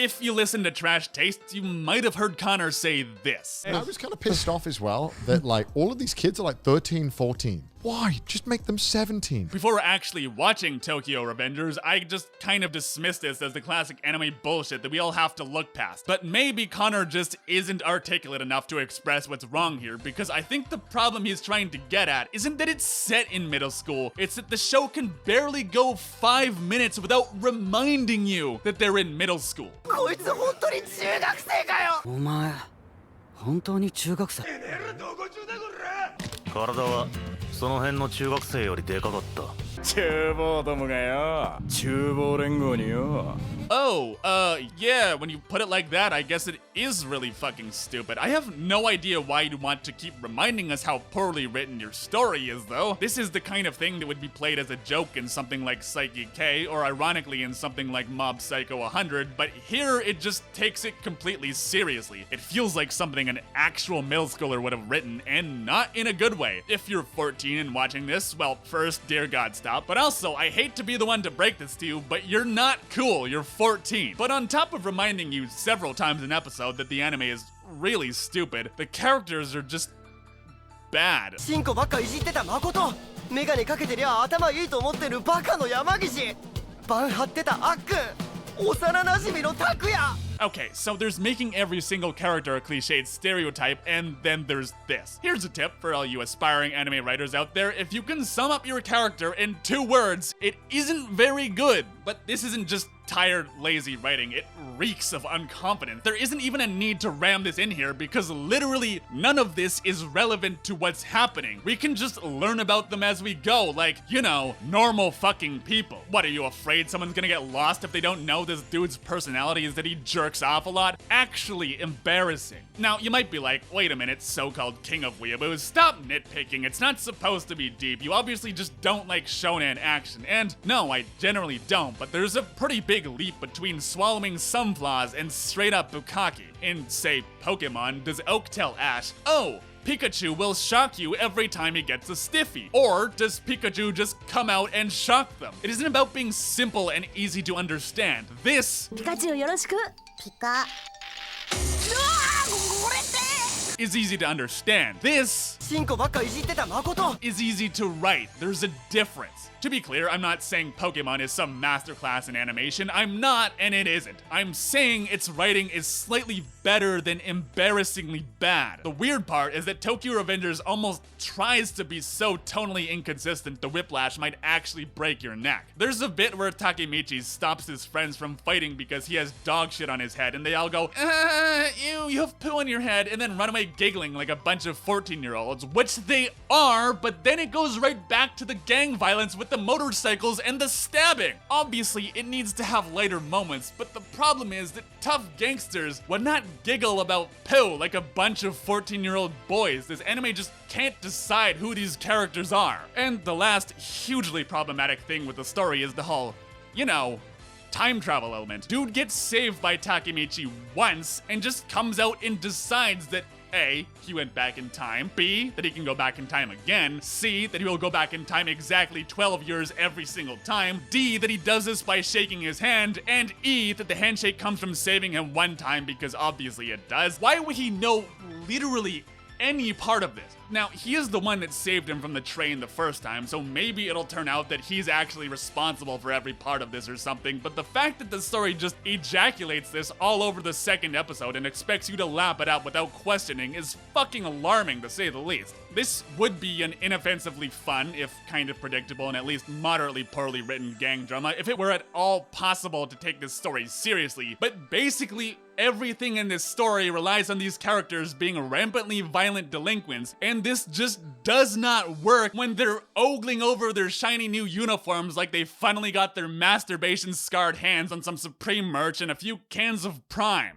if you listen to Trash Tastes, you might have heard Connor say this. I was kind of pissed off as well that like all of these kids are like 13, 14. Why? Just make them 17. Before actually watching Tokyo Revengers, I just kind of dismissed this as the classic anime bullshit that we all have to look past. But maybe Connor just isn't articulate enough to express what's wrong here, because I think the problem he's trying to get at isn't that it's set in middle school, it's that the show can barely go 5 minutes without reminding you that they're in middle school. こいつ本当に中学生かよお前本当に中学生体はその辺の中学生よりでかかった。厨房どもがよ、厨房連合によ。 Oh, yeah, when you put it like that, I guess it is really fucking stupid. I have no idea why you'd want to keep reminding us how poorly written your story is, though. This is the kind of thing that would be played as a joke in something like Psyche K, or ironically in something like Mob Psycho 100, but here it just takes it completely seriously. It feels like something an actual middle schooler would have written, and not in a good way. If you're 14 and watching this, well, first, dear God, stop. But also, I hate to be the one to break this to you, but you're not cool. You're 14. But on top of reminding you several times an episode that the anime is really stupid, the characters are just bad. チンコばっかいじってた誠メガネかけてりゃ頭いいと思ってるバカの山岸バン張ってたあっくん幼馴染の拓也 Okay, so there's making every single character a cliched stereotype, and then there's this. Here's a tip for all you aspiring anime writers out there. If you can sum up your character in 2 words, it isn't very good. But this isn't just tired, lazy writing. It reeks of unconfidence. There isn't even a need to ram this in here because literally none of this is relevant to what's happening. We can just learn about them as we go, like, you know, normal fucking people. What, are you afraid someone's gonna get lost if they don't know this dude's personality is that he jerks off a lot? Actually embarrassing. Now, you might be like, wait a minute, so-called king of weeaboos, stop nitpicking. It's not supposed to be deep. You obviously just don't like shonen action. And no, I generally don't, but there's a pretty big leap between swallowing some flaws and straight up bukkake. In, say, Pokemon, does Oak tell Ash, oh, Pikachu will shock you every time he gets a stiffy? Or does Pikachu just come out and shock them? It isn't about being simple and easy to understand. This ピカチュウよろしくピカ is easy to understand. This チンコばっかいじってた誠 is easy to write. There's a difference. To be clear, I'm not saying Pokemon is some masterclass in animation. I'm not, and it isn't. I'm saying its writing is slightly better than embarrassingly bad. The weird part is that Tokyo Revengers almost tries to be so tonally inconsistent the whiplash might actually break your neck. There's a bit where Takemichi stops his friends from fighting because he has dog shit on his head, and they all go, ew, you have poo on your head, and then run away giggling like a bunch of 14-year-olds, which they are, but then it goes right back to the gang violence with the motorcycles and the stabbing. Obviously, it needs to have lighter moments, but the problem is that tough gangsters would not giggle about poo like a bunch of 14-year-old boys. This anime just can't decide who these characters are. And the last hugely problematic thing with the story is the whole, you know, time travel element. Dude gets saved by Takemichi once and just comes out and decides that A, he went back in time, B, that he can go back in time again, C, that he will go back in time exactly 12 years every single time, D, that he does this by shaking his hand, and E, that the handshake comes from saving him one time because obviously it does. Why would he know literally any part of this? Now, he is the one that saved him from the train the first time, so maybe it'll turn out that he's actually responsible for every part of this or something, but the fact that the story just ejaculates this all over the second episode and expects you to lap it up without questioning is fucking alarming, to say the least. This would be an inoffensively fun, if kind of predictable and at least moderately poorly written gang drama if it were at all possible to take this story seriously, but basically everything in this story relies on these characters being rampantly violent delinquents, and this just does not work when they're ogling over their shiny new uniforms like they finally got their masturbation-scarred hands on some Supreme merch and a few cans of Prime.